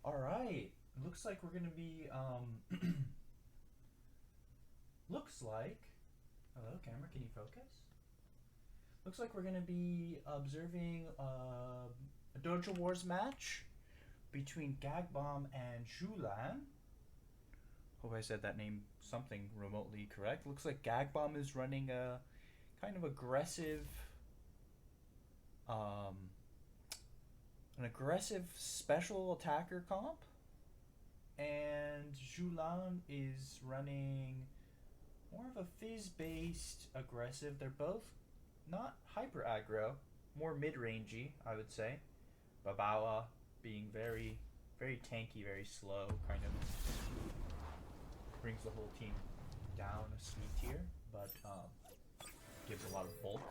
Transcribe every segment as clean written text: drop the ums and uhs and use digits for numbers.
All right. Looks like we're gonna be looks like. Hello, camera. Can you focus? Looks like we're gonna be observing a Dojo Wars match between Gagbomb and Zhulan. Hope I said that name something remotely correct. Looks like Gagbomb is running a kind of aggressive, um, an aggressive special attacker comp, and Zhulan is running more of a fizz-based aggressive. They're both not hyper aggro, more mid-rangey, I would say. Babawa being very, very tanky, very slow, kind of brings the whole team down a speed tier, but gives a lot of bulk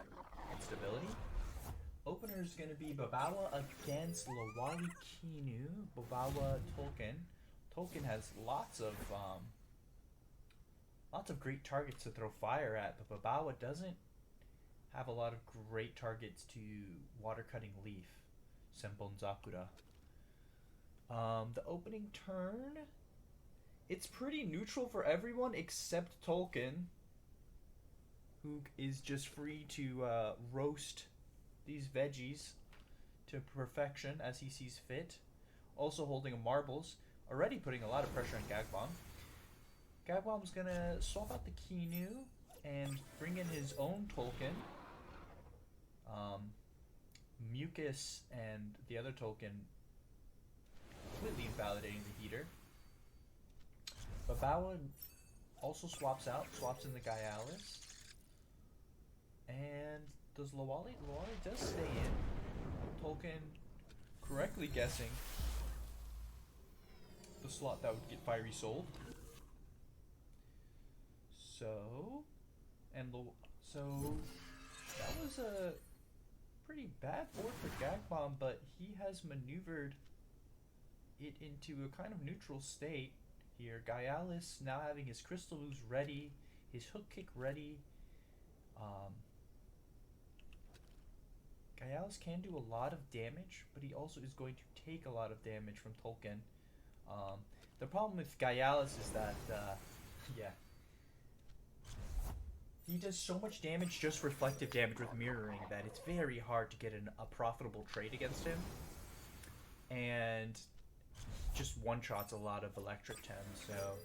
and stability. Opener is going to be Babawa against Lawali Kinu. Babawa Tolkien. Tolkien has lots of great targets to throw fire at, but Babawa doesn't have a lot of great targets to water cutting leaf. Senbon Zakura. The opening turn, it's pretty neutral for everyone except Tolkien, who is just free to roast these veggies to perfection as he sees fit. Also holding a marbles, already putting a lot of pressure on Gagbomb. Gagbomb's gonna swap out the Kinu and bring in his own Tolkien. Mucus and the other Tolkien completely invalidating the heater. Babawa also swaps in the Gaialis. And does Lawali? Lawali does stay in. Tolkien correctly guessing the slot that would get Fiery sold. So, so that was a pretty bad board for Gagbomb, but he has maneuvered it into a kind of neutral state here. Gaialis now having his Crystal Ooze ready, his Hook Kick ready. Gaialis can do a lot of damage, but he also is going to take a lot of damage from Tolkien. The problem with Gaialis is that, yeah, he does so much damage, just reflective damage with mirroring, that it's very hard to get a profitable trade against him. And just one-shots a lot of electric Tem, so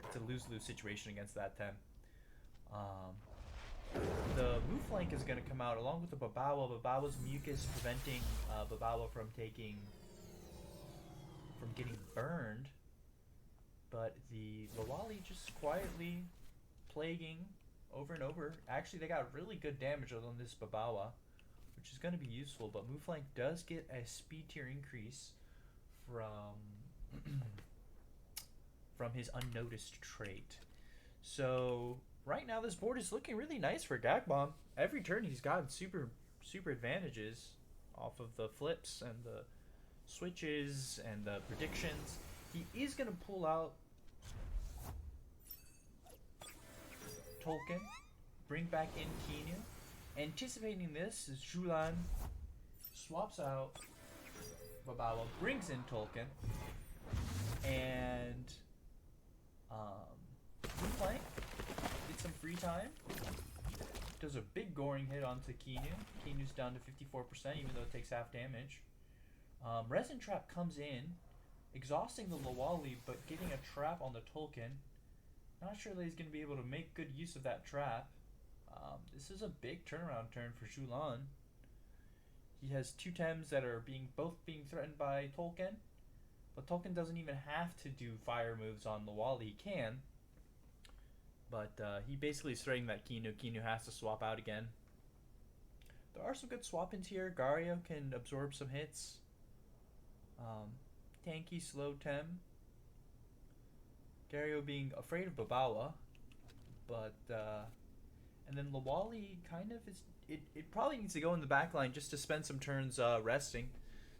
it's a lose-lose situation against that Tem. The move flank is going to come out along with the Babawa. Babawa's Mucus preventing Babawa from getting burned, but the Lawali just quietly plaguing over and over. Actually, they got really good damage on this Babawa, which is going to be useful, but move flank does get a speed tier increase from his unnoticed trait. So right now this board is looking really nice for Gagbomb. Every turn he's gotten super advantages off of the flips and the switches and the predictions. He is going to pull out Tolkien, bring back in Kinu. Anticipating this, is Zhulan swaps out Babawa, brings in Tolkien, and Blue Flank gets some free time. Does a big goring hit onto Kinu. Kinu's down to 54%, even though it takes half damage. Resin Trap comes in, exhausting the Lawali, but getting a trap on the Tolkien. Not sure that he's going to be able to make good use of that trap. This is a big turnaround turn for Zhulan. He has two Tems that are both being threatened by Tolkien, but Tolkien doesn't even have to do fire moves on Lawali. He can, but he basically is threatening that Kinu. Kinu has to swap out again. There are some good swap-ins here. Gario can absorb some hits. Tanky, slow Tem. Gario being afraid of Babawa, but and then Lawali kind of is. It probably needs to go in the back line just to spend some turns resting.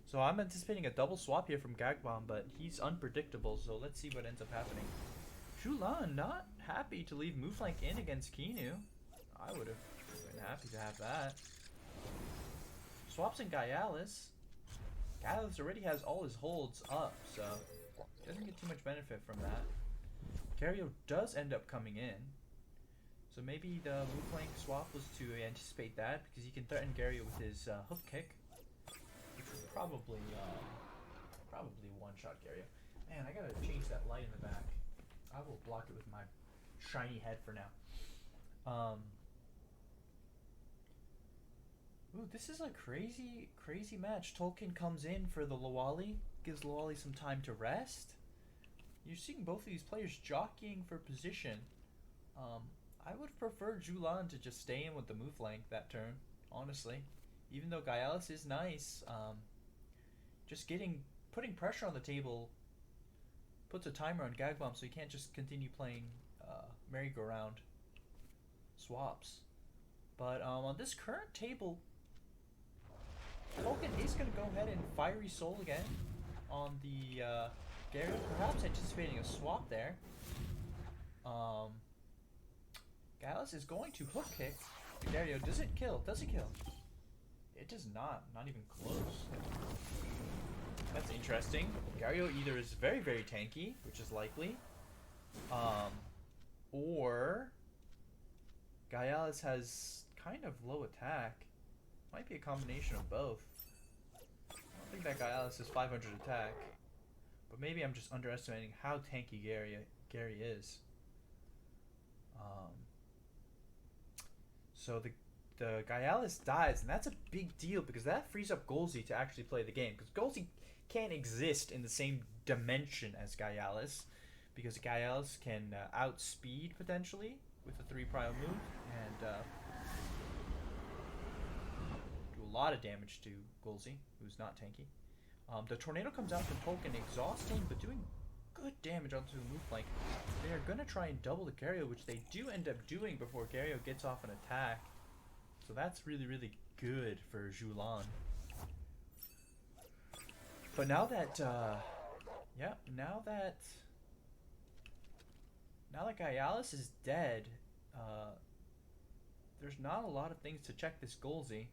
So I'm anticipating a double swap here from Gagbomb, but he's unpredictable, so let's see what ends up happening. Zhulan not happy to leave move flank in against Kinu. I would have been happy to have that. Swaps in Gaialis. Gallus already has all his holds up, so he doesn't get too much benefit from that. Gario does end up coming in. So maybe the move flank swap was to anticipate that, because he can threaten Gario with his hook kick, which would probably one-shot Gario. Man, I gotta change that light in the back. I will block it with my shiny head for now. Ooh, this is a crazy match. Tolkien comes in for the Lawali, gives Lawali some time to rest. You're seeing both of these players jockeying for position. I would prefer Julan to just stay in with the move flank that turn, honestly. Even though Gaialis is nice, just putting pressure on the table puts a timer on Gagbomb, so he can't just continue playing merry-go-round swaps. But on this current table, Tolkien is going to go ahead and Fiery Soul again on the Gario, perhaps anticipating a swap there. Gallus is going to hook kick Gario. Does it kill? Does it kill? It does not. Not even close. That's interesting. Gario either is very tanky, which is likely, or Gaialis has kind of low attack. Might be a combination of both. I don't think that Gaialis has 500 attack, but maybe I'm just underestimating how tanky Gary is. So the Gaialis dies, and that's a big deal because that frees up Golzy to actually play the game. Because Golzy can't exist in the same dimension as Gaialis, because Gaialis can outspeed potentially with a 3 prio move and do a lot of damage to Golzy, who's not tanky. The Tornado comes out from Tolkien, exhausting, but doing good damage onto the move flank. They are going to try and double the Gario, which they do end up doing before Gario gets off an attack. So that's really good for Julan. But now that, now that Gaialis is dead, there's not a lot of things to check this Golzy.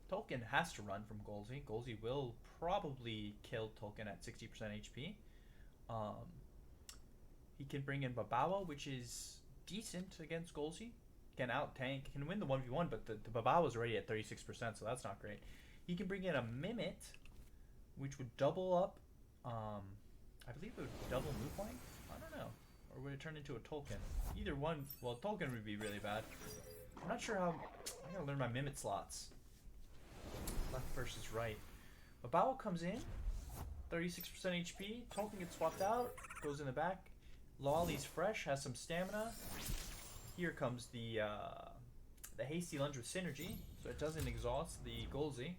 Tolkien has to run from Golzy. Golzy will probably kill Tolkien at 60% HP. He can bring in Babawa, which is decent against Golzy. Can out-tank, can win the 1v1, but the Babawa is already at 36%, so that's not great. He can bring in a Mimit, which would double up, I believe it would double move flank? I don't know. Or would it turn into a Tolkien? Either one, well, Tolkien would be really bad. I'm not sure how, I gotta learn my Mimit slots. Left versus right. Babawa comes in, 36% HP. Tolkien gets swapped out, goes in the back. Lawley's fresh, has some stamina. Here comes the hasty lunge with synergy, so it doesn't exhaust the Golzy.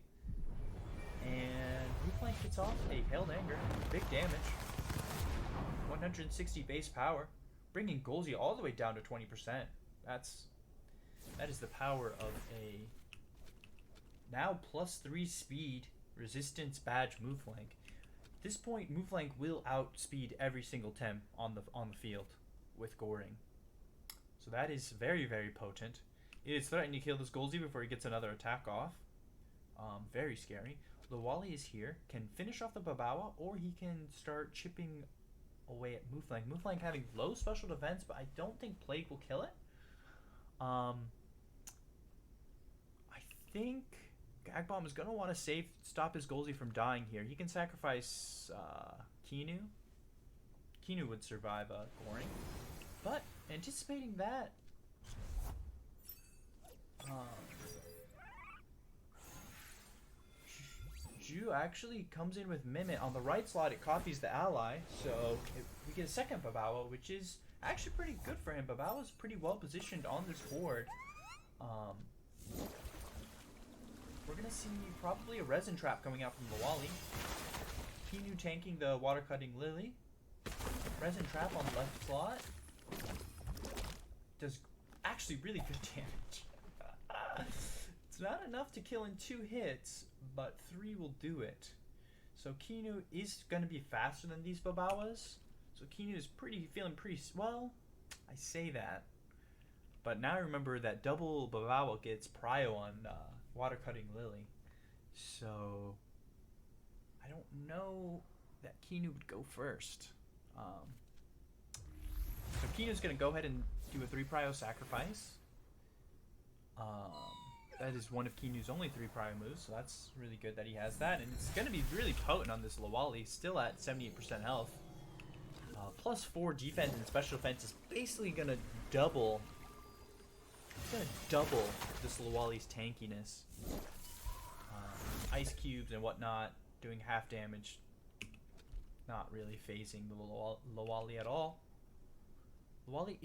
And Blue Flank gets off a Held Anger, big damage. 160 base power, bringing Golzy all the way down to 20%. That is the power of a now +3 speed resistance badge move flank. At this point, move flank will outspeed every single Tem on the field with Goring. So that is very potent. It is threatening to kill this Golzy before he gets another attack off. Very scary. Lawali is here, can finish off the Babawa, or he can start chipping away at move flank. Move flank having low special defense, but I don't think Plague will kill it. I think Gagbomb is going to want to stop his Golzy from dying here. He can sacrifice Kinu. Kinu would survive Goring. But, anticipating that, Ju actually comes in with Mimit. On the right slot, it copies the ally, so we get a second Babawa, which is actually pretty good for him. Babawa's pretty well positioned on this board. We're going to see probably a Resin Trap coming out from Lawali. Kinu tanking the Water Cutting Lily. Resin Trap on the left slot. Does actually really good damage. It's not enough to kill in 2 hits, but 3 will do it. So Kinu is going to be faster than these Babawas. So Kinu is feeling pretty well. I say that. But now remember that double Babawa gets Prio on Water Cutting Lily. So know that Kinu would go first. So Kinu's going to go ahead and do a 3 prio sacrifice. That is one of Kinu's only 3 prio moves, so that's really good that he has that. And it's going to be really potent on this Lawali, still at 78% health. Plus 4 defense and special defense is basically going to double. It's going to double this Lawali's tankiness. Ice cubes and whatnot, doing half damage. Not really phasing the Lawali at all. Lawali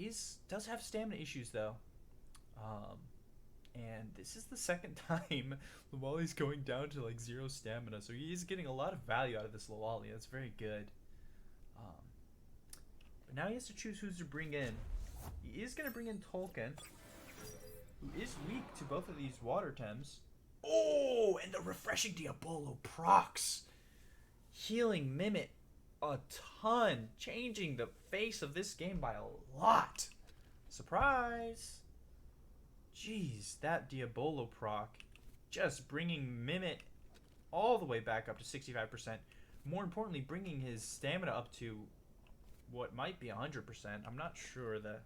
does have stamina issues though. And this is the second time Lawali's going down to like 0 stamina, so he is getting a lot of value out of this Lawali. That's very good. But now he has to choose who's to bring in. He is going to bring in Tolkien, who is weak to both of these water Tems. Oh, and the refreshing Diabolo procs. Healing Mimit a ton, changing the face of this game by a lot. Surprise! Jeez, that Diabolo proc just bringing Mimit all the way back up to 65%. More importantly, bringing his stamina up to what might be 100%. I'm not sure. That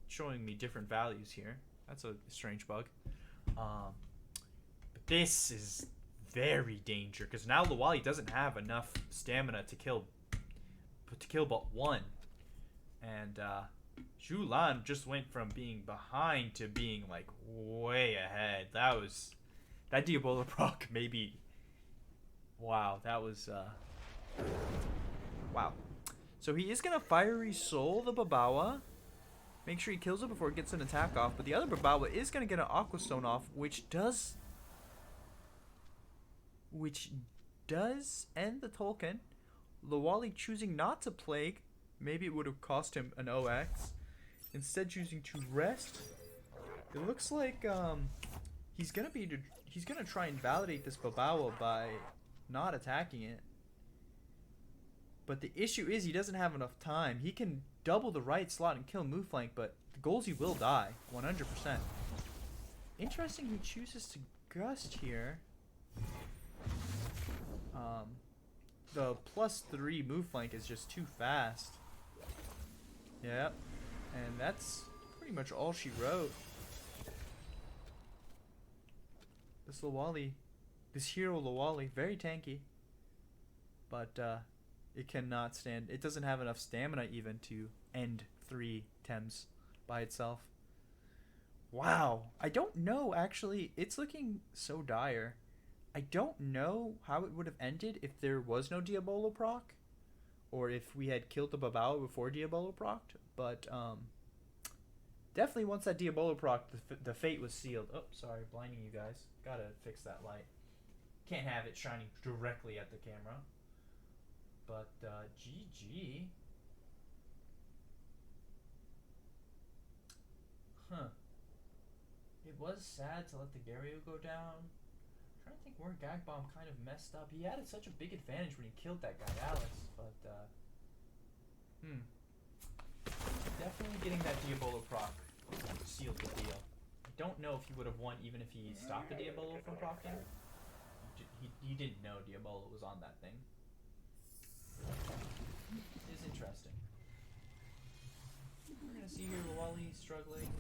showing me different values here. That's a strange bug. But this is very dangerous because now Lawali doesn't have enough stamina to kill but one, and Zhulan just went from being behind to being like way ahead. That Diabolo proc maybe. Wow, that was wow. So he is gonna Fiery Soul the Babawa. Make sure he kills it before it gets an attack off. But the other Babawa is gonna get an Aqua Stone off, which does end the Tolkien. Lawali choosing not to Plague. Maybe it would have cost him an OX. Instead choosing to rest. It looks like he's gonna try and validate this Babawa by not attacking it. But the issue is he doesn't have enough time. He can double the right slot and kill move flank, but the Golzi will die 100%. Interesting, he chooses to Gust here. The +3 move flank is just too fast. Yep. And that's pretty much all she wrote. This hero Lawali, very tanky. But it cannot stand. It doesn't have enough stamina even to end 3 Tems by itself. Wow. I don't know, actually. It's looking so dire. I don't know how it would have ended if there was no Diabolo proc, or if we had killed the Babawa before Diabolo procced, but definitely once that Diabolo proc, the fate was sealed. Oh, sorry, blinding you guys. Gotta fix that light. Can't have it shining directly at the camera. But GG. Huh. It was sad to let the Gario go down. I'm trying to think where Gagbomb kind of messed up. He had such a big advantage when he killed that guy Alex, but definitely getting that Diabolo proc sealed the deal. I don't know if he would have won even if he stopped the Diabolo from procking. He didn't know Diabolo was on that thing. It is interesting. We're gonna see here Lawali struggling.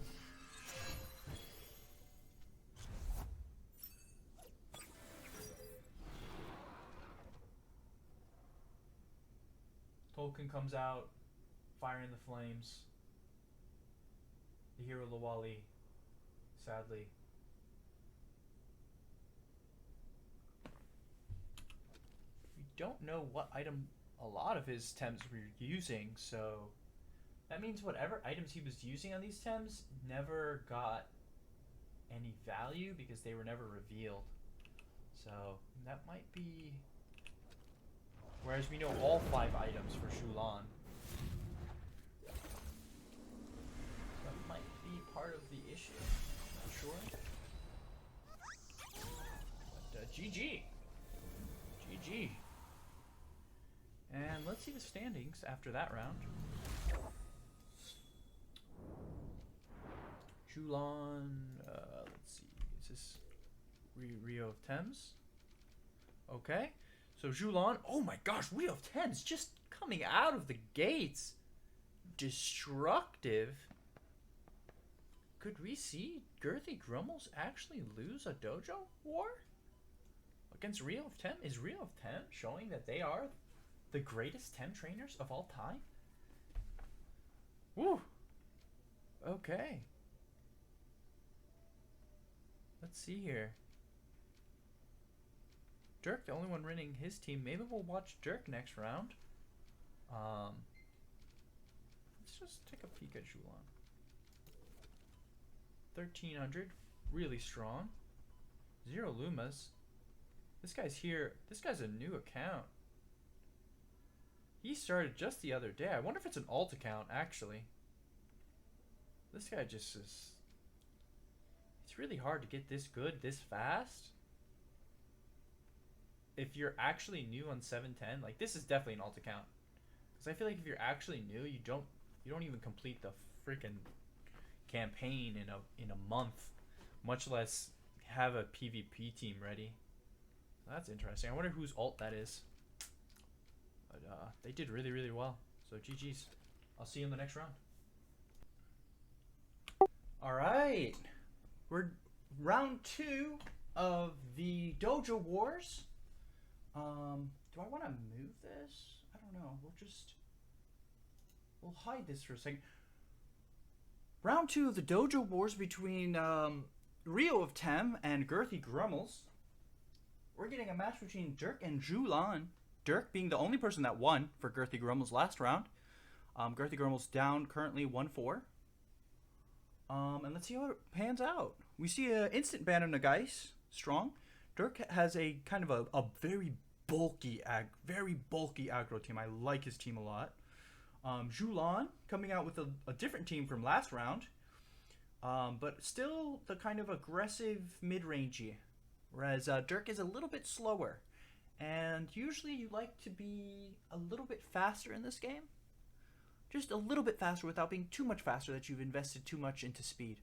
Tolkien comes out, firing the flames. The hero Lawali, sadly. We don't know what item a lot of his Tems were using, so that means whatever items he was using on these Tems never got any value because they were never revealed. So that might be... Whereas we know all 5 items for Shulan. That might be part of the issue. Not sure. But GG. GG. And let's see the standings after that round. Shulan, let's see. Is this Rio of Thames? Okay. So Julan, oh my gosh, Rio of Tens just coming out of the gates. Destructive. Could we see Girthy Grummels actually lose a dojo war against Rio of Tem? Is Rio of Tem showing that they are the greatest Tem trainers of all time? Woo. Okay. Let's see here. Dirk, the only one running his team. Maybe we'll watch Dirk next round. Let's just take a peek at Julan. 1300, really strong. 0 Lumas. This guy's here. This guy's a new account. He started just the other day. I wonder if it's an alt account, actually. This guy just is... It's really hard to get this good this fast. If you're actually new on 710, like this is definitely an alt account. Because I feel like if you're actually new, you don't even complete the freaking campaign in a month, much less have a PvP team ready. That's interesting. I wonder whose alt that is. But they did really, really well. So GG's. I'll see you in the next round. All right, we're round 2 of the Dojo Wars. Do I want to move this? I don't know. We'll hide this for a second. Round 2 of the Dojo Wars between Rio of Tem and Girthy Grummels. We're getting a match between Dirk and Julan. Dirk being the only person that won for Girthy Grummels last round. Girthy Grummels down currently 1-4. And let's see how it pans out. We see an instant ban of Nagais, strong. Dirk has a kind of a very bulky aggro team. I like his team a lot. Julan coming out with a different team from last round, but still the kind of aggressive mid-rangey, whereas Dirk is a little bit slower. And usually you like to be a little bit faster in this game. Just a little bit faster without being too much faster that you've invested too much into speed.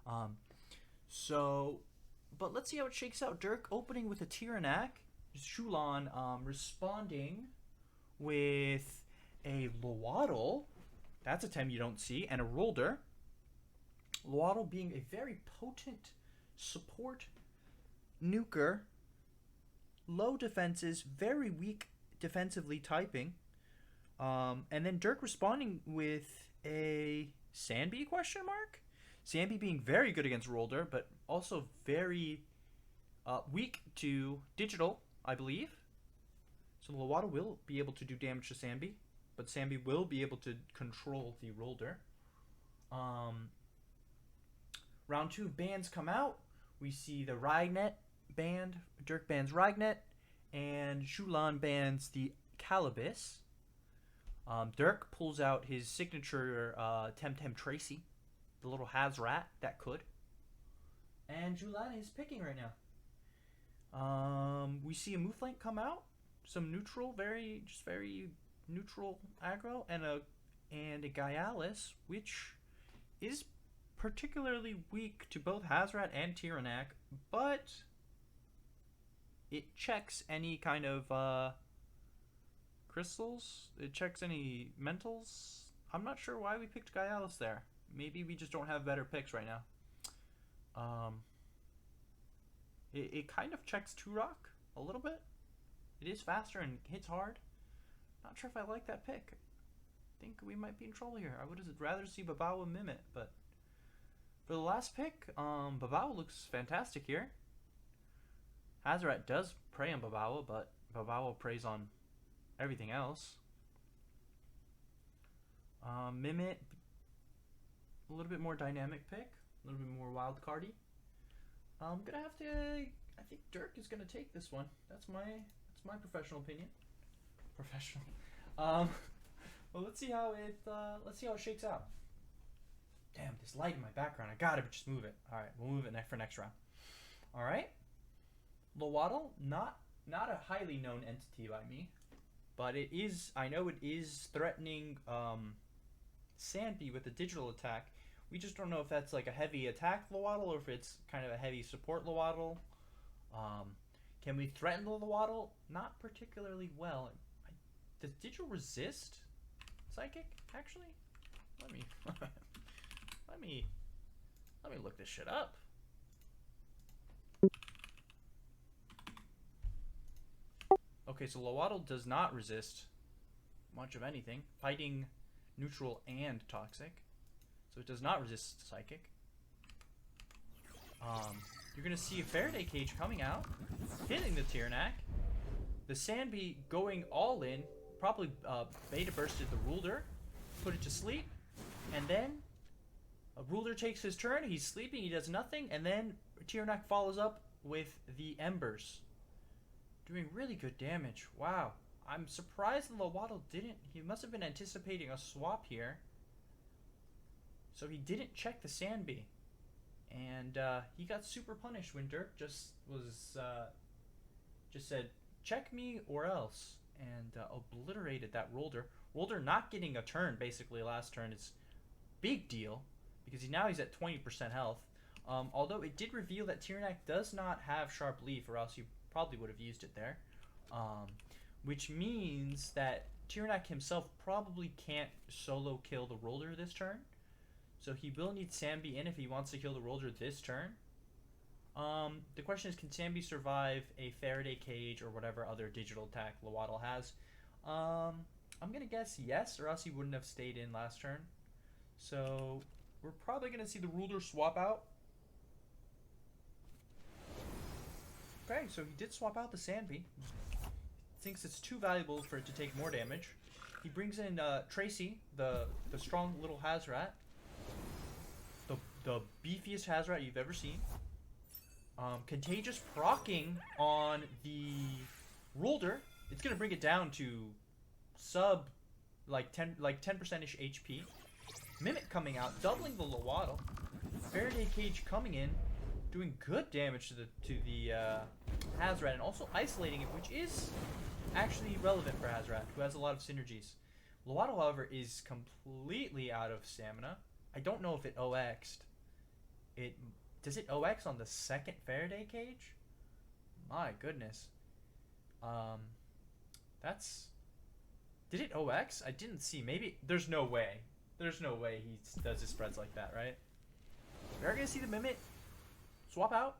But let's see how it shakes out. Dirk opening with a Tyrannak. Julan responding with a Lowaddle. That's a Tem you don't see. And a Rolder. Lowaddle being a very potent support nuker. Low defenses, very weak defensively typing. And then Dirk responding with a Sandby question mark? Sandby being very good against Rolder, but also very weak to digital, I believe. So Lowaddle will be able to do damage to Sandby, but Sandby will be able to control the Rolder. Round 2 bans come out. We see the Ragnet banned. Dirk bans Ragnet, and Julan bans the Calibus. Dirk pulls out his signature Temtem Tracy, the little Hazrat that could. And Julan is picking right now. We see a Mouflane come out, some neutral, very neutral aggro, and a Gaialis, which is particularly weak to both Hazrat and Tyrannak, but it checks any kind of crystals. It checks any mentals. I'm not sure why we picked Gaialis there. Maybe we just don't have better picks right now. It kind of checks Turok a little bit. It is faster and hits hard. Not sure if I like that pick. I think we might be in trouble here. I would rather see Babawa Mimit, but for the last pick, Babawa looks fantastic here. Hazrat does prey on Babawa, but Babawa preys on everything else. Mimit, a little bit more dynamic pick, a little bit more wild cardy. I'm gonna have to. I think Dirk is gonna take this one. That's my professional opinion. Professional. Well, let's see how it shakes out. Damn, this light in my background. I gotta just move it. All right, we'll move it for next round. All right. Lowaddle, not a highly known entity by me, but it is. I know it is threatening Sandby with a digital attack. We just don't know if that's like a heavy attack Lowaddle or if it's kind of a heavy support Lowaddle. Can we threaten the Lowaddle? Not particularly well. Does Digital resist Psychic, actually? Let me let me look this shit up. Okay, so Lowaddle does not resist much of anything. Fighting, neutral, and toxic. So it does not resist Psychic. You're going to see a Faraday Cage coming out, hitting the Tyrannac. The Sandbee going all in, probably Beta Bursted the Ruler, put it to sleep, and then a Ruler takes his turn, he's sleeping, he does nothing, and then Tyrannac follows up with the Embers. Doing really good damage. Wow. I'm surprised the Lowaddle didn't. He must have been anticipating a swap here. So he didn't check the Sandbee. And he got super punished when Dirk just said, check me or else. And obliterated that Rolder. Rolder not getting a turn basically last turn is big deal. Because now he's at 20% health. Although it did reveal that Tyrannac does not have Sharp Leaf, or else he probably would have used it there. Which means that Tyrannac himself probably can't solo kill the Rolder this turn. So he will need Sandbee in if he wants to kill the Rolder this turn. The question is, can Sandbee survive a Faraday Cage or whatever other digital attack Lowaddle has? I'm going to guess yes, or else he wouldn't have stayed in last turn. So we're probably going to see the Ruler swap out. Okay, so he did swap out the Sandbee. Thinks it's too valuable for it to take more damage. He brings in Tracy, the strong little Hazrat. The beefiest Hazrat you've ever seen. Contagious procking on the Rolder. It's gonna bring it down to sub like 10%ish HP. Mimic coming out, doubling the Lowaddle. Faraday Cage coming in, doing good damage to the Hazrat, and also isolating it, which is actually relevant for Hazrat, who has a lot of synergies. Lowaddle, however, is completely out of stamina. I don't know if it OX'd. Does it OX on the second Faraday Cage? My goodness. Did it OX? I didn't see. Maybe there's no way. There's no way he does his spreads like that, right? We're gonna see the Mimic swap out.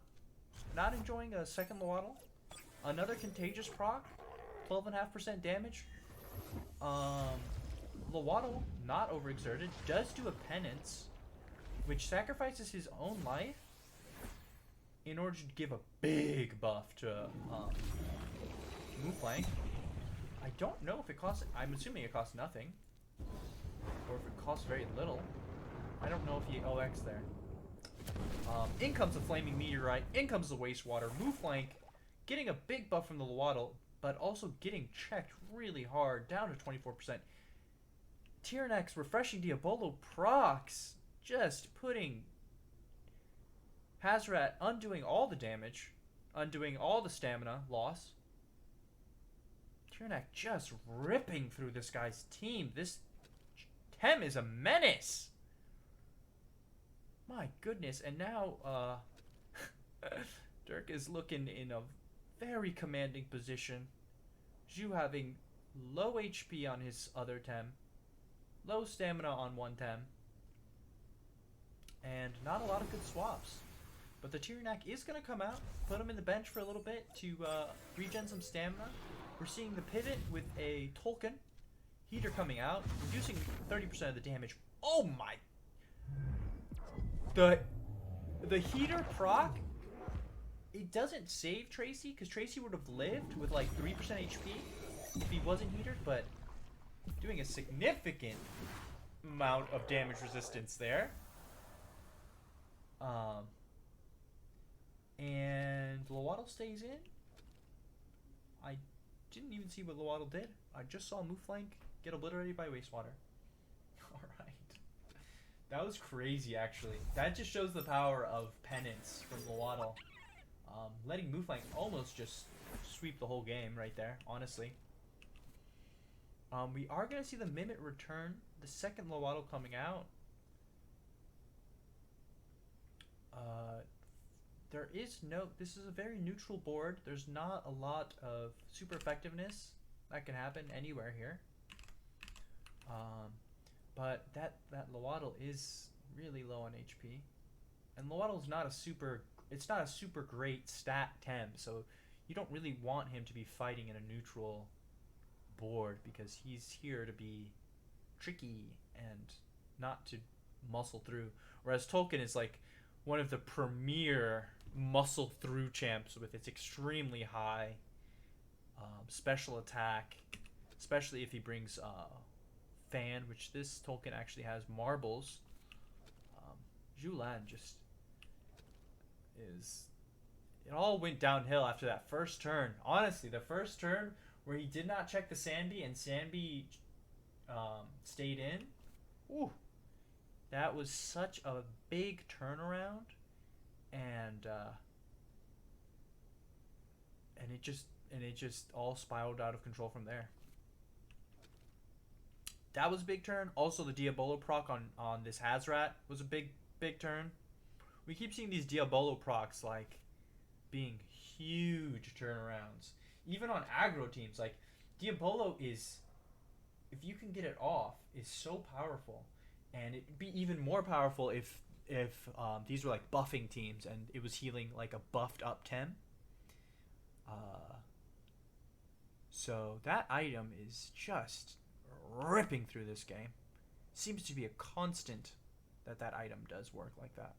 Not enjoying a second Lowaddle. Another contagious proc. 12.5% damage. Lowaddle, not overexerted, does do a penance, which sacrifices his own life in order to give a big buff to Mooflank. I don't know if it costs. I'm assuming it costs nothing, or if it costs very little. I don't know if he OX there. In comes the Flaming Meteorite. In comes the Wastewater. Mooflank getting a big buff from the Lowaddle, but also getting checked really hard, down to 24%. Tyrannac's Refreshing Diabolo procs, just putting Hazrat undoing all the damage, undoing all the stamina loss. Tyrannac just ripping through this guy's team. This Tem is a menace. My goodness. And now Dirk is looking in a very commanding position. Zhu having low HP on his other Tem, low stamina on one Tem, and not a lot of good swaps. But the Tyrannac is going to come out, put him in the bench for a little bit to regen some stamina. We're seeing the pivot with a Tolkien. Heater coming out, reducing 30% of the damage. Oh my! The Heater proc, it doesn't save Tracy, because Tracy would have lived with like 3% HP if he wasn't heatered, but doing a significant amount of damage resistance there. And Lowaddle stays in. I didn't even see what Lowaddle did. I just saw Mooflank get obliterated by Wastewater. Alright. That was crazy, actually. That just shows the power of penance from Lowaddle. Letting Mooflank almost just sweep the whole game right there, honestly. We are going to see the Mimic return. The second Lowaddle coming out. there is no. This is a very neutral board. There's not a lot of super effectiveness that can happen anywhere here. But that Lowaddle is really low on HP, and Lowaddle's not a super. It's not a super great stat tem, so you don't really want him to be fighting in a neutral board because he's here to be tricky and not to muscle through. Whereas Tolkien is like one of the premier muscle through champs with its extremely high special attack, especially if he brings fan, which this Tolkien actually has marbles. Julan just is. It all went downhill after that first turn. Honestly, the first turn where he did not check the Sandby and Sandby stayed in. Ooh, that was such a big turnaround, and it just all spiraled out of control from there. That was a big turn. Also, the Diabolo proc on this Hazrat was a big turn. We keep seeing these Diabolo procs like being huge turnarounds. Even on aggro teams, like Diabolo is, if you can get it off, is so powerful, and it'd be even more powerful if these were like buffing teams and it was healing like a buffed up Tem. So that item is just ripping through this game. Seems to be a constant that item does work like that.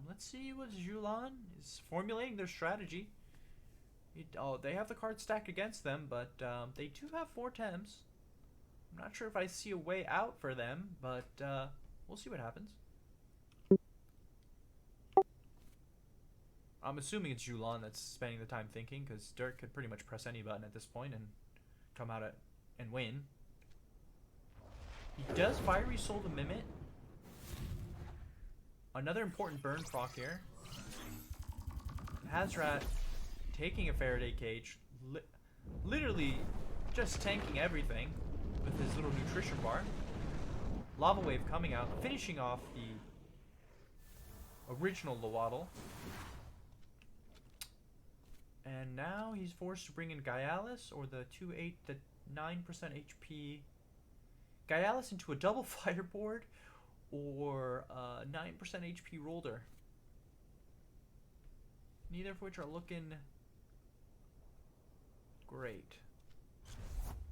Let's see what Julan is formulating their strategy. They have the card stacked against them, but they do have 4 Tems. I'm not sure if I see a way out for them, but we'll see what happens. I'm assuming it's Julan that's spending the time thinking, because Dirk could pretty much press any button at this point and come out and win. He does Fiery Soul the Mimit. Another important burn proc here. Hazrat taking a Faraday Cage, literally just tanking everything with his little nutrition bar. Lava Wave coming out, finishing off the original Lowaddle. And now he's forced to bring in Gaialis or the 9% HP Gaialis into a double fireboard or 9% HP Rolder. Neither of which are looking great.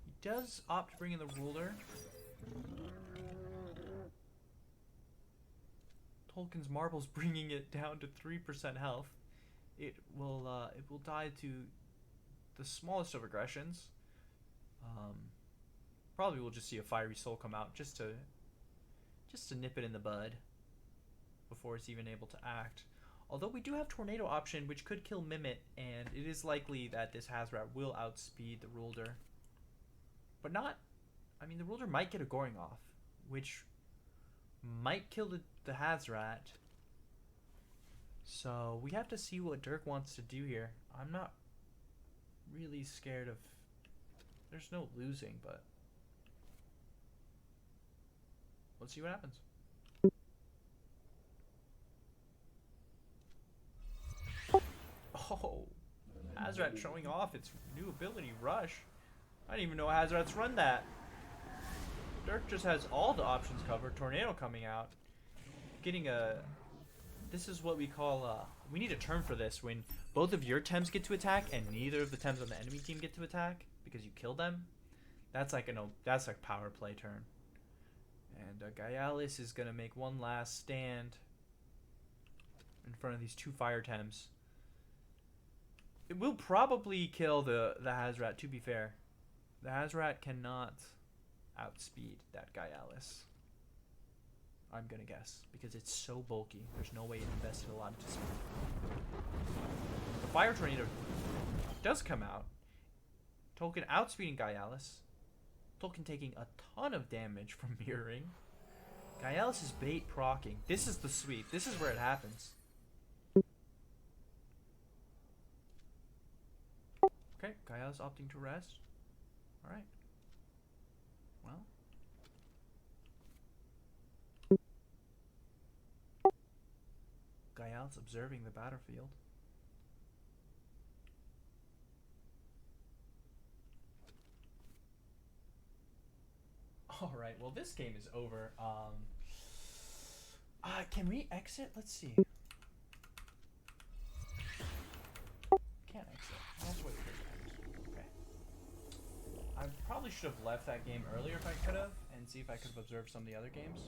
He does opt to bring in the Rolder. Tolkien's Marble's bringing it down to 3% health. It will die to the smallest of aggressions. Probably we'll just see a Fiery Soul come out just to nip it in the bud before it's even able to act. Although we do have Tornado option, which could kill Mimit, and it is likely that this Hazrat will outspeed the Rolder. But not... I mean, the Rolder might get a Goring off, which might kill the Hazrat. So we have to see what Dirk wants to do here. I'm not really scared of... There's no losing, but... Let's see what happens. Oh, Hazrat showing off its new ability, Rush. I didn't even know Hazrat's run that. Dirk just has all the options covered. Tornado coming out. Getting a... This is what we call... we need a term for this. When both of your Tems get to attack and neither of the Tems on the enemy team get to attack because you kill them. That's like that's like power play turn. And Gaialis is going to make one last stand in front of these 2 fire Tems. It will probably kill the Hazrat, to be fair. The Hazrat cannot outspeed that Gaialis. I'm going to guess. Because it's so bulky. There's no way it invested a lot into speed. The Fire Tornado does come out. Tolkien outspeeding Gaialis. Tolkien taking a ton of damage from mirroring. Gaialis is bait proccing. This is the sweep. This is where it happens. Okay, Gaialis opting to rest. Alright. Well. guy else observing the battlefield. Alright, well this game is over. Can we exit? Let's see. Can't exit. Let's wait for it. Okay. I probably should have left that game earlier if I could have, and see if I could have observed some of the other games.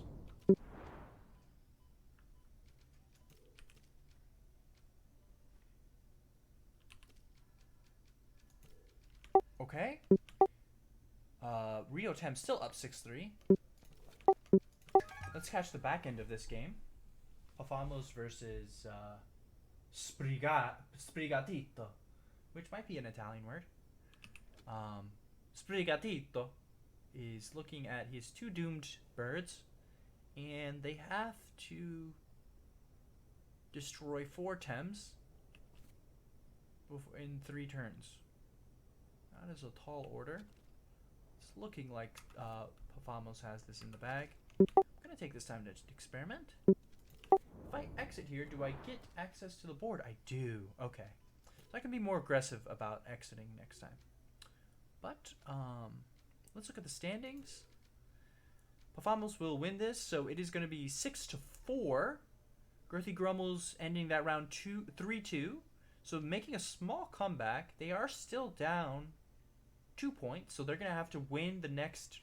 Okay. Rio de Tem still up 6-3. Let's catch the back end of this game. Pafamos versus Sbrigatito, which might be an Italian word. Sbrigatito is looking at his 2 doomed birds, and they have to destroy 4 Tems in 3 turns. That is a tall order. It's looking like Pafamos has this in the bag. I'm gonna take this time to experiment. If I exit here, do I get access to the board? I do. Okay. So I can be more aggressive about exiting next time. But let's look at the standings. Pafamos will win this, so it is going to be 6-4. Girthy Grummels ending that round 3-2. So making a small comeback. They are still down 2 points, so they're going to have to win the next.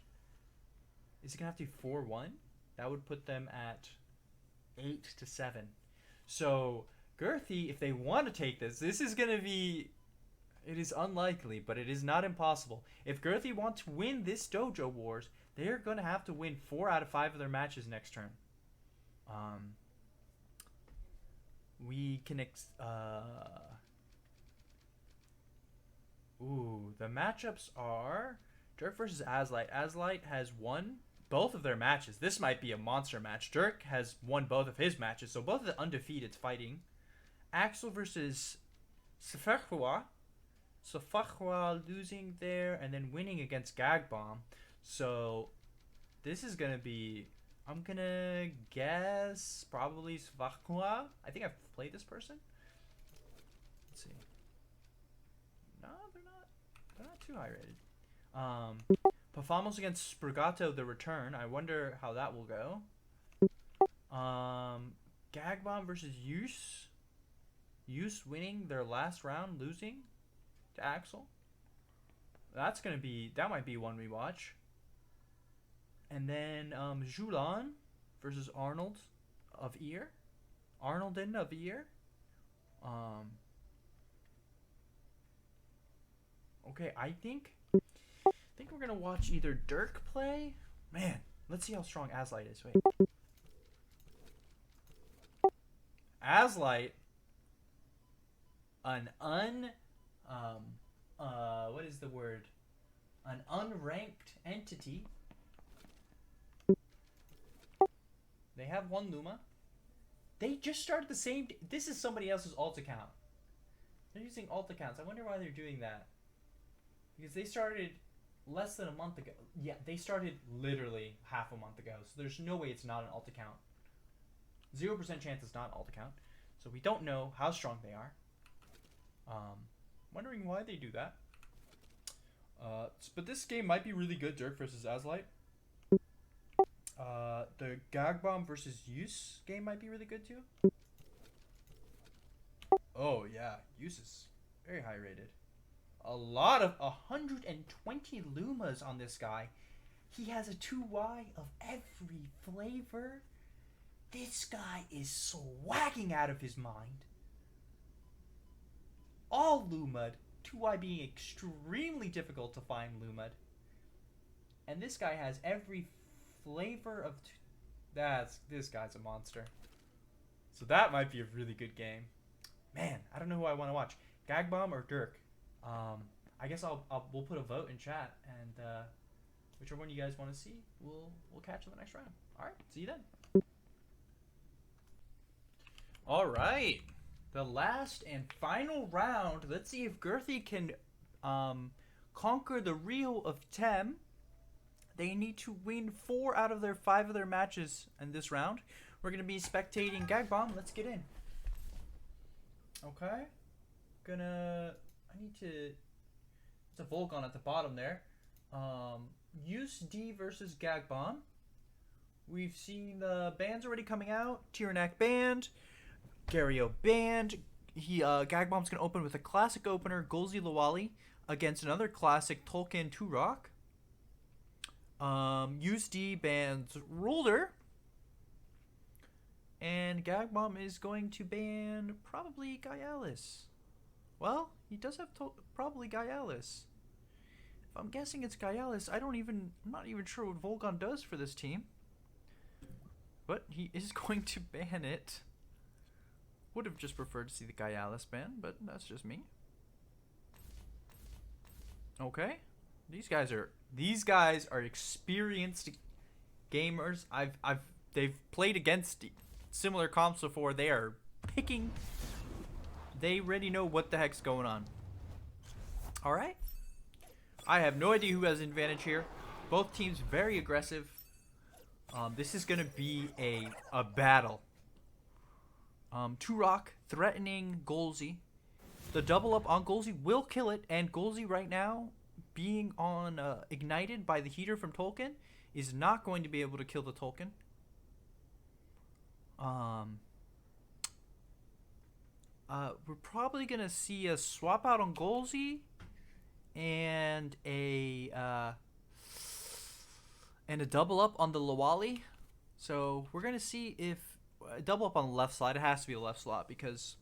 Is it going to have to be 4-1? That would put them at 8-7. So Girthy, if they want to take this is going to be. It is unlikely, but it is not impossible. If Girthy want to win this Dojo Wars, they're going to have to win 4 out of 5 of their matches next turn. We can the matchups are Dirk versus Azlight. Azlight has won both of their matches. This might be a monster match. Dirk has won both of his matches, so both of the undefeateds fighting. Axel versus Sefachua. Sefachua losing there and then winning against Gagbomb. So this is going to be, I'm going to guess probably Sefachua. I think I've played this person. Let's see. No, they're not too high rated. Pafamos against Sprigato the return. I wonder how that will go. Gagbomb versus Use. Use winning their last round, losing to Axel. That might be one we watch. And then Julan versus Arnold of Ear. Arnoldin of Ear. Okay, I think we're gonna watch either Dirk play. Man, let's see how strong Azlight is. Wait. Azlight, what is the word? An unranked entity. They have 1 Luma. They just started the same. This is somebody else's alt account. They're using alt accounts. I wonder why they're doing that. Because they started less than a month ago. Yeah, they started literally half a month ago. So there's no way it's not an alt account. 0% chance it's not an alt account. So we don't know how strong they are. Wondering why they do that. But this game might be really good. Dirk versus Azlight. The Gagbomb versus Use game might be really good too. Oh yeah, Use is very high rated. A lot of 120 Lumas on this guy. He has a 2Y of every flavor. This guy is swagging out of his mind. All Lumud, 2Y being extremely difficult to find Lumud. And this guy has every flavor of... This guy's a monster. So that might be a really good game. Man, I don't know who I want to watch. Gagbomb or Dirk? I guess we'll put a vote in chat, and whichever one you guys want to see, we'll catch in the next round. All right, see you then. All right, the last and final round. Let's see if Girthy can conquer the Rio of Tem. They need to win 4 out of their 5 of their matches in this round. We're gonna be spectating Gagbomb. Let's get in. Okay. I need to... It's a Volgon at the bottom there. Use D versus Gag Bomb. We've seen the bands already coming out. Tyrannak band. Gario band. Gag Bomb's going to open with a classic opener, Golzi Lawali, against another classic Tolkien Turok. Use D bans Ruler. And Gag Bomb is going to ban probably Gaialis. Well, he does have probably Gaialis. If I'm guessing it's Gaialis, I'm not even sure what Volgon does for this team. But he is going to ban it. Would have just preferred to see the Gaialis ban, but that's just me. Okay. These guys are experienced gamers. They've played against similar comps before. They are picking. They already know what the heck's going on. All right. I have no idea who has an advantage here. Both teams very aggressive. This is gonna be a battle. Turok threatening Golzi. The double up on Golzi will kill it, and Golzi right now, being on ignited by the heater from Tolkien, is not going to be able to kill the Tolkien. We're probably gonna see a swap out on Golzi, and a double up on the Lawali. So we're gonna see if a double up on the left slot. It has to be a left slot because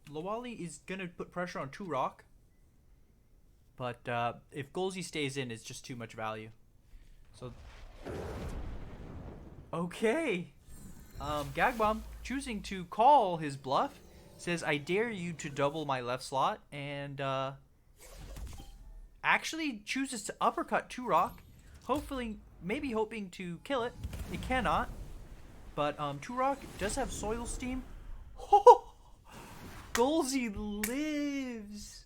Lawali is gonna put pressure on Turok. But if Golzi stays in, it's just too much value. So okay, Gag Bomb choosing to call his bluff, says I dare you to double my left slot, and actually chooses to uppercut Turok, maybe hoping to kill it. It cannot, but Turok does have Soil Steam. Golzi lives.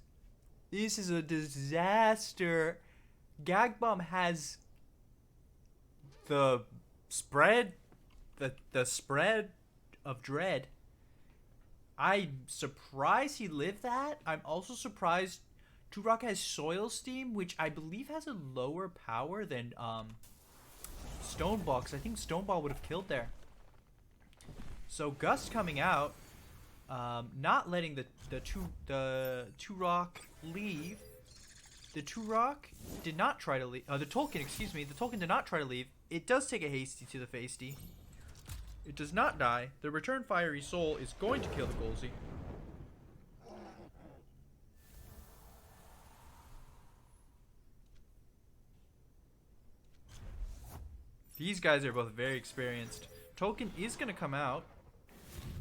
This is a disaster. Gag Bomb has the spread, the spread of dread. I'm surprised he lived that. I'm also surprised Turok has Soil Steam, which I believe has a lower power than Stoneball, because I think Stoneball would have killed there. So Gust coming out, not letting the Turok leave. The Turok did not try to leave. The Tolkien did not try to leave. It does take a hasty to the feisty. It does not die. The Return Fiery Soul is going to kill the Golzi. These guys are both very experienced. Tolkien is going to come out.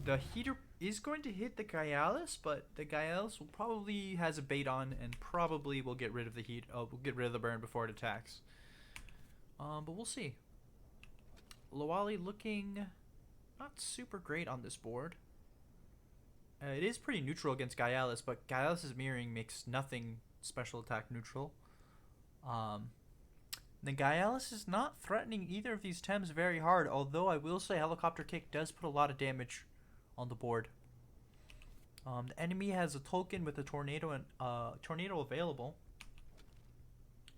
The heater is going to hit the Gaialis, but the Gaialis will probably has a bait on and probably will get rid of the heat. Will get rid of the burn before it attacks. But we'll see. Lawali looking not super great on this board. It is pretty neutral against Gaialis, but Gaialis' mirroring makes nothing special attack neutral. The Gaialis is not threatening either of these Tems very hard, although I will say Helicopter Kick does put a lot of damage on the board. The enemy has a Tolkien with a Tornado and Tornado available.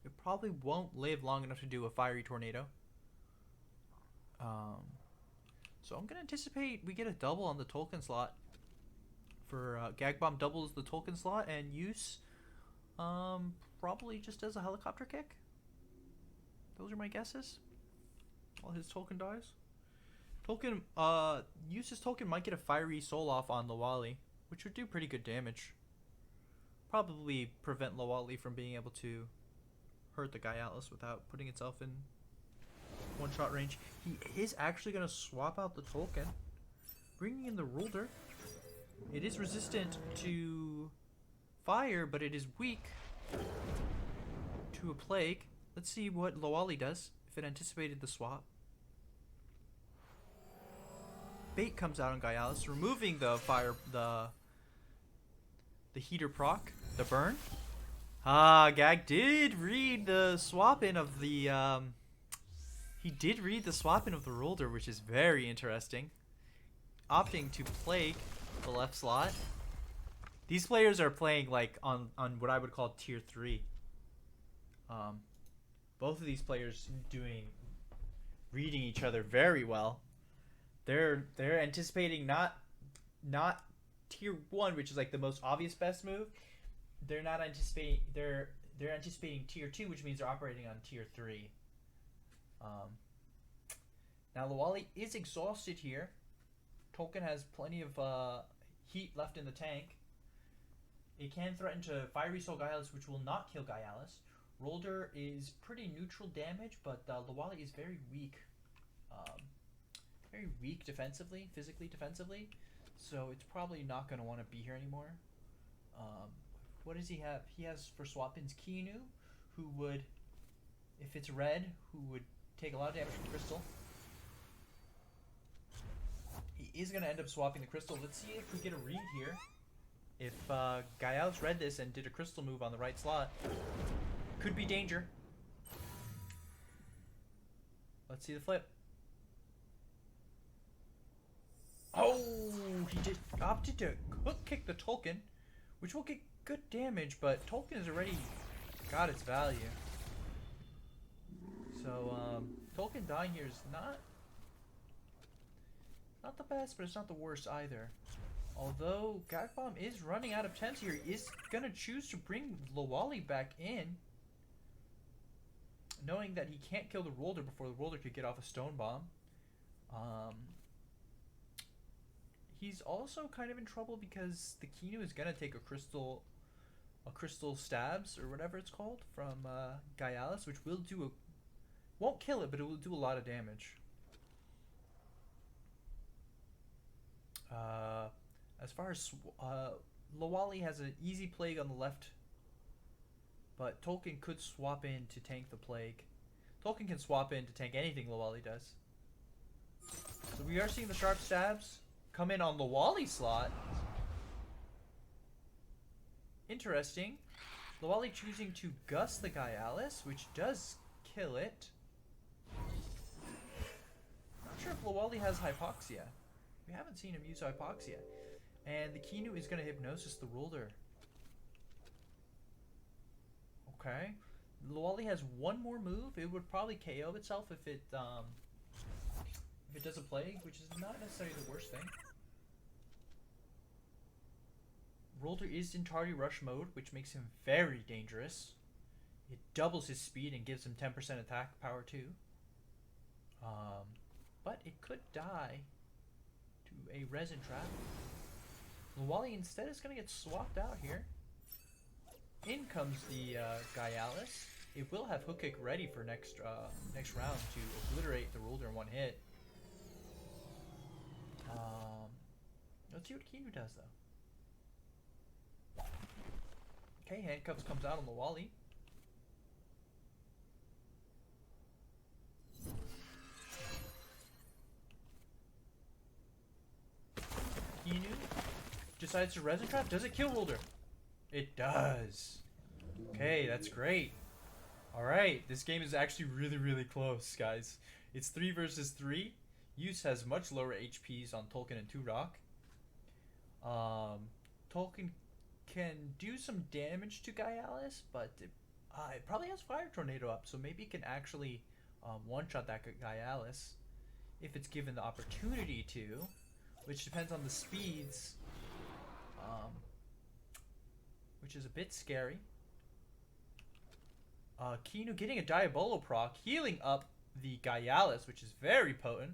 It probably won't live long enough to do a Fiery Tornado. So I'm going to anticipate we get a double on the Tolkien slot. For Gag Bomb doubles the Tolkien slot, and Use probably just does a Helicopter Kick. Those are my guesses. While his Tolkien dies. Use's Tolkien might get a Fiery Soul off on Lawali, which would do pretty good damage. Probably prevent Lawali from being able to hurt the Gaialis without putting itself in one-shot range. He is actually going to swap out the Tolkien, bringing in the Ruler. It is resistant to fire, but it is weak to a plague. Let's see what Lawali does, if it anticipated the swap. Bait comes out on Gaialis, removing the heater proc, the burn. Gag did read the swap in of the he did read the swap in of the Ruler, which is very interesting. Opting to plague the left slot. These players are playing like on what I would call tier 3. Um, both of these players doing reading each other very well. They're anticipating not tier 1, which is like the most obvious best move. They're not anticipating they're anticipating tier 2, which means they're operating on tier 3. Um, Now Lawali is exhausted here. Tolkien has plenty of heat left in the tank. It can threaten to Fiery Soul Gaialis, which will not kill Gaialis. Rolder is pretty neutral damage, but Lawali is very weak. Very weak defensively, physically defensively. So it's probably not going to want to be here anymore. What does he have? He has for swap-ins Kinu, who would, if it's red, who would take a lot of damage from Crystal. He is going to end up swapping the Crystal. Let's see if we get a read here. If Gaialis read this and did a Crystal move on the right slot, could be danger. Let's see the flip. Oh, he did opted to hook kick the Tolkien, which will get good damage, but Tolkien has already got its value. So Tolkien dying here is not the best, but it's not the worst either. Although Gag Bomb is running out of temps here, he is gonna choose to bring Lawali back in, knowing that he can't kill the Rolder before the Rolder could get off a Stone Bomb. He's also kind of in trouble because the Kinu is gonna take a crystal stabs or whatever it's called from Gaialis, which will do won't kill it, but it will do a lot of damage. As far as Lawali has an easy plague on the left, but Tolkien could swap in to tank the plague. Tolkien can swap in to tank anything Lawali does. So we are seeing the sharp stabs come in on Lawali's slot. Interesting. Lawali choosing to gust the Gaialis, which does kill it. Not sure if Lawali has Hypoxia. We haven't seen him use Hypoxia. And the Kinu is going to Hypnosis the Rolder. Okay. Lawali has one more move. It would probably KO itself if it does a plague, which is not necessarily the worst thing. Rolder is in Tardy Rush mode, which makes him very dangerous. It doubles his speed and gives him 10% attack power too. But it could die to a Resin Trap. Lawali instead is going to get swapped out here. In comes the Gaialis. It will have Hook Kick ready for next round to obliterate the Rolder in one hit. Let's see what Kinu does though. Okay, Handcuffs comes out on Lawali. Kinu decides to Resin Trap. Does it kill Rolder? It does. Okay, that's great. Alright, this game is actually really, really close, guys. It's 3 versus 3. Use has much lower HPs on Tolkien and 2 Rock. Tolkien can do some damage to Gaialis, but it probably has Fire Tornado up, so maybe it can actually one-shot that Gaialis if it's given the opportunity to, which depends on the speeds, which is a bit scary. Kinu getting a Diabolo proc, healing up the Gaialis, which is very potent.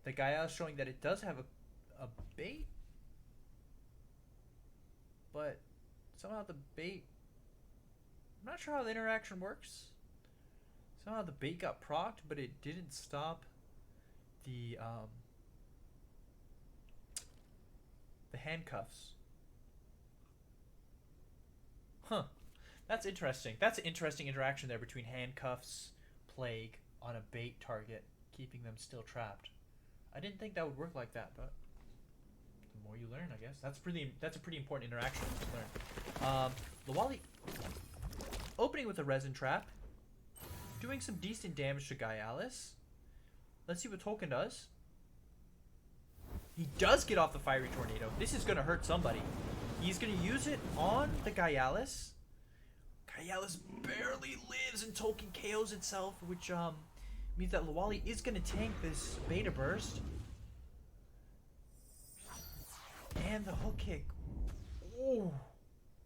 The Gaialis showing that it does have a bait, but somehow the bait, I'm not sure how the interaction works. Somehow the bait got procced, but it didn't stop the handcuffs. Huh. That's interesting. That's an interesting interaction there between handcuffs, plague on a bait target, keeping them still trapped. I didn't think that would work like that, but the more you learn, I guess. That's a pretty important interaction to learn. Lawali opening with a Resin Trap, doing some decent damage to Gaialis. Let's see what Tolkien does. He does get off the Fiery Tornado. This is going to hurt somebody. He's going to use it on the Gaialis. Gaialis barely lives and Tolkien KOs itself, which means that Lawali is going to tank this Beta Burst. And the hook kick. Oh,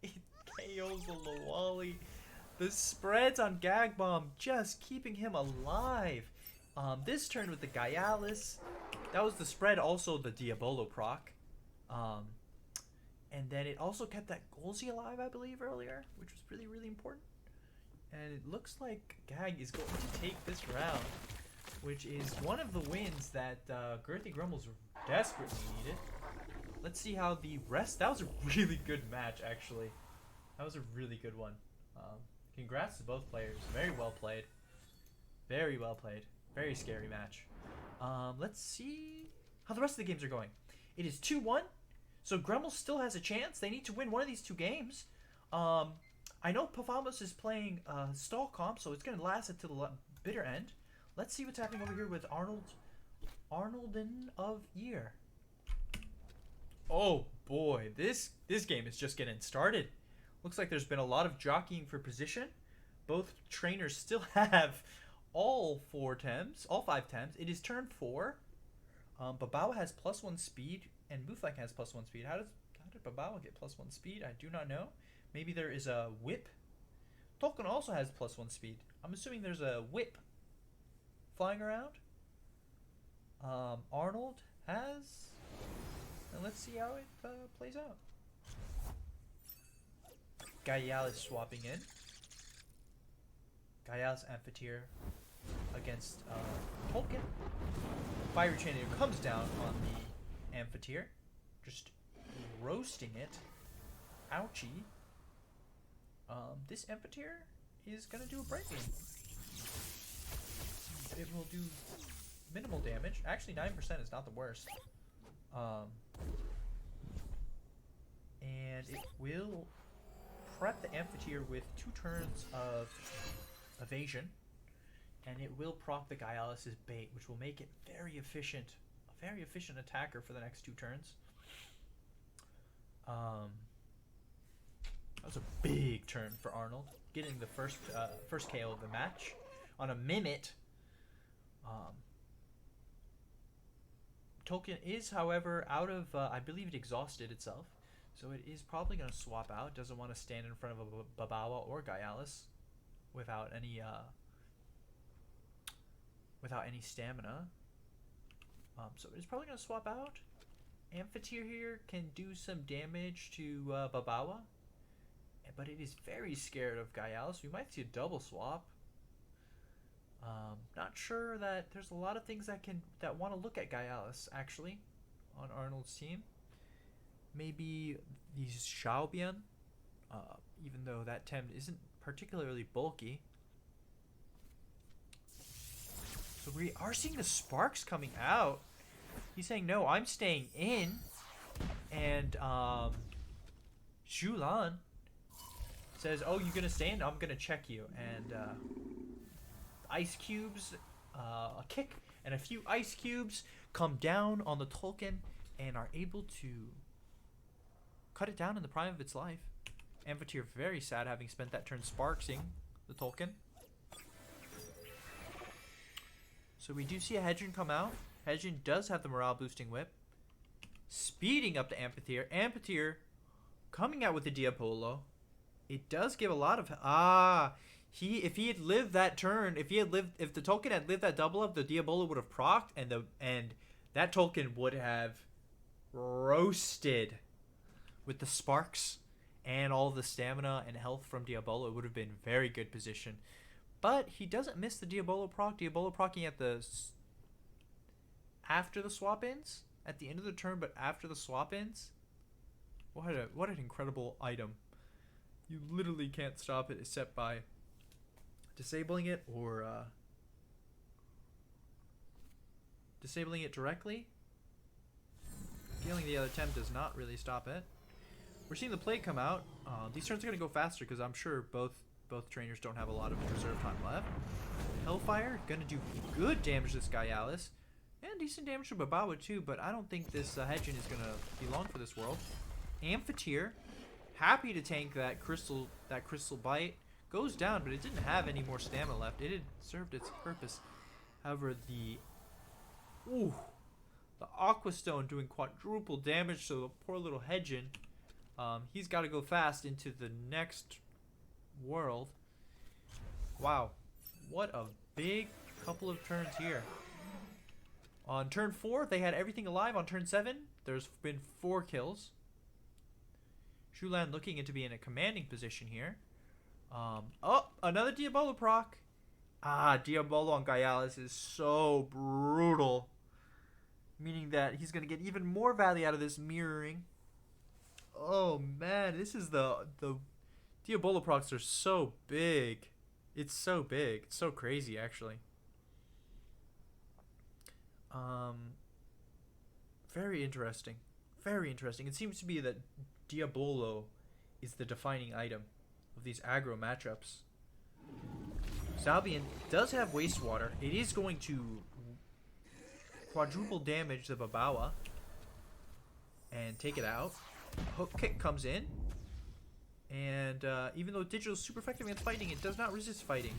it KOs the Lawali. The spreads on Gag Bomb just keeping him alive. This turn with the Gaialis, that was the spread, also the Diabolo proc. And then it also kept that Golzi alive, I believe, earlier, which was really, really important. And it looks like Gag is going to take this round, which is one of the wins that Girthy Grummels desperately needed. Let's see how the rest... That was a really good match, actually. That was a really good one. Congrats to both players. Very well played. Very well played. Very scary match. Let's see how the rest of the games are going. It is 2-1. So Grummels still has a chance. They need to win one of these two games. I know Pafamos is playing stall comp, so it's going to last until the bitter end. Let's see what's happening over here with Arnolden of Year. Oh boy, this game is just getting started. Looks like there's been a lot of jockeying for position. Both trainers still have all 5 Tems. It is turn 4. Babawa has +1 speed, and Mufang has +1 speed. How did Babawa get +1 speed? I do not know. Maybe there is a whip. Tolkien also has +1 speed. I'm assuming there's a whip flying around. Arnold has... And let's see how it plays out. Gaialis swapping in. Gaialis Amphitheater against Tolkien. Fiery Tornado comes down on the Amphitheater, just roasting it. Ouchie. This Amphitheater is going to do a breaking. It will do minimal damage. Actually, 9% is not the worst. And it will prep the Amphitheater with 2 turns of evasion. And it will proc the Gaialis' bait, which will make it very efficient. A very efficient attacker for the next 2 turns. That was a big turn for Arnold, getting the first KO of the match on a Mimit. Tolkien is, however, out of, I believe it exhausted itself, so it is probably going to swap out. Doesn't want to stand in front of a Babawa or Gaialis without any stamina. So it's probably going to swap out. Amphitheater here can do some damage to Babawa, but it is very scared of Gaialis. We might see a double swap. Not sure that there's a lot of things that want to look at Gaialis actually on Arnold's team. Maybe these Xiaobian, even though that Tem isn't particularly bulky. So we are seeing the sparks coming out. He's saying, no, I'm staying in. And Shulan says, oh, you're going to stay in? I'm going to check you. And ice cubes, a kick, and a few ice cubes come down on the Tolkien and are able to cut it down in the prime of its life. Amphitheater very sad having spent that turn sparksing the Tolkien. So we do see a Hedron come out. Hedron does have the morale boosting whip. Speeding up the Amphitheater. Amphitheater coming out with the Diabolo. It does give a lot of... if he had lived that turn, if the Tolkien had lived that double up, the Diabolo would have procced, and that Tolkien would have roasted with the sparks and all the stamina and health from Diabolo. It would have been very good position. But he doesn't miss the Diabolo proc. Diabolo proccing at after the swap ends, at the end of the turn, but after the swap ends. What an incredible item. You literally can't stop it except by disabling it or disabling it directly. Killing the other Tem does not really stop it. We're seeing the play come out. These turns are going to go faster because I'm sure both trainers don't have a lot of reserve time left. Hellfire going to do good damage to this Gaialis. And decent damage to Babawa too, but I don't think this Hedron is going to be long for this world. Amphitheater Happy to tank that crystal bite. Goes down, but it didn't have any more stamina left. It had served its purpose. However, the Aqua Stone doing quadruple damage to the poor little Hedgen. He's got to go fast into the next world. Wow, what a big couple of turns here. On turn 4, they had everything alive. On turn 7, there's been 4 kills. Shulan looking into being in a commanding position here. Oh, another Diabolo proc. Diabolo on Gaialis is so brutal. Meaning that he's going to get even more value out of this mirroring. Oh, man. This is the Diabolo procs are so big. It's so big. It's so crazy, actually. Very interesting. Very interesting. It seems to be that Diabolo is the defining item of these aggro matchups. Zalbian does have Wastewater. It is going to quadruple damage the Babawa and take it out. Hook kick comes in. And even though Digital is super effective against fighting, it does not resist fighting.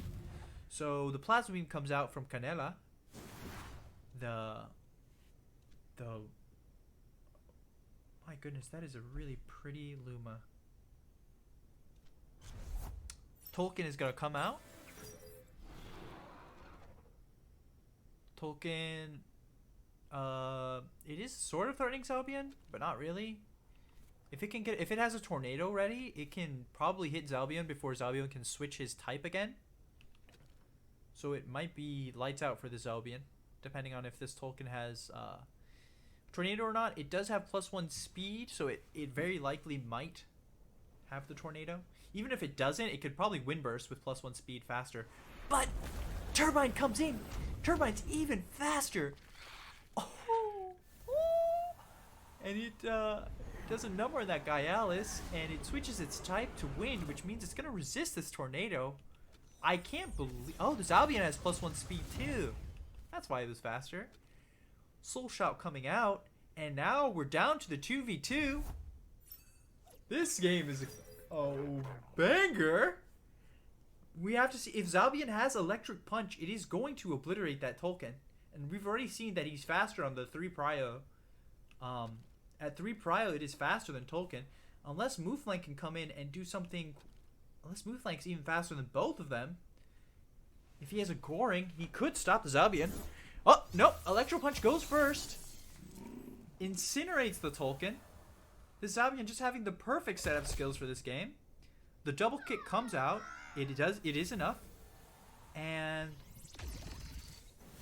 So the Plasma Beam comes out from Canela. My goodness, that is a really pretty Luma. Tolkien is going to come out. Tolkien, it is sort of threatening Zalbian, but not really. If it has a tornado ready, it can probably hit Zalbian before Zalbian can switch his type again. So it might be lights out for the Zalbian, depending on if this Tolkien has tornado or not. It does have +1 speed, so it very likely might have the tornado. Even if it doesn't, it could probably Windburst with +1 speed faster. But Turbine comes in. Turbine's even faster. And it does a number on that Gaialis, and it switches its type to Wind, which means it's going to resist this tornado. I can't believe... Oh, this Albion has +1 speed too. That's why it was faster. Soul Shout coming out, and now we're down to the 2v2. This game is a banger. We have to see if Zalbian has Electric Punch. It is going to obliterate that Tolkien, and we've already seen that he's faster on the 3 Prio. At 3 Prio, it is faster than Tolkien, unless Mooflank can come in and do something. Unless Mooflank's even faster than both of them. If he has a Goring, he could stop the Zalbian. Oh no! Electro Punch goes first. Incinerates the Tolkien. The Zalbian just having the perfect set of skills for this game. The double kick comes out. It is enough. And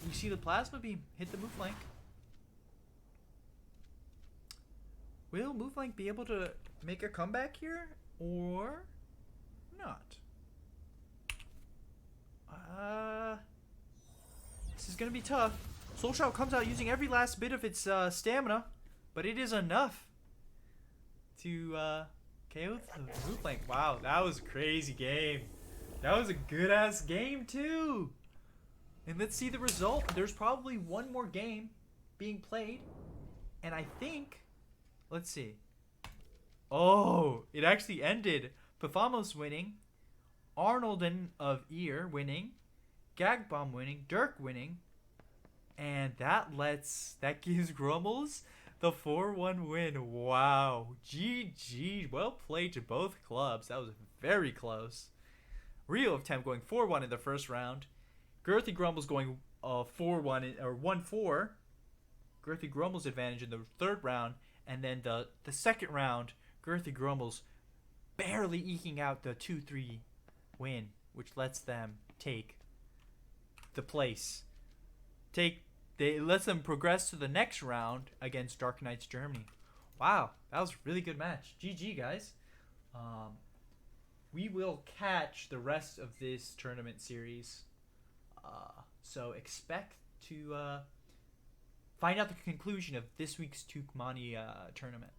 you see the Plasma Beam hit the Mooflank. Will Mooflank be able to make a comeback here? Or not? This is going to be tough. Soul Shout comes out using every last bit of its stamina. But it is enough to KO the Mooflank. Wow, that was a crazy game. That was a good-ass game, too. And let's see the result. There's probably one more game being played. And I think... Let's see. Oh, it actually ended. Pafamos winning. Arnolden of Ear winning. Gagbomb winning. Dirk winning. And that gives Grummels the 4-1 win. Wow. GG. Well played to both clubs. That was very close. Rio de Tem going 4-1 in the first round. Girthy Grummels going 4-1 or 1-4. Girthy Grummels advantage in the third round. And then the second round, Girthy Grummels barely eking out the 2-3 win, which lets them take the place. They lets them progress to the next round against Dark Knights Germany. Wow, that was a really good match. GG, guys. We will catch the rest of this tournament series. So expect to find out the conclusion of this week's Tukmani tournament.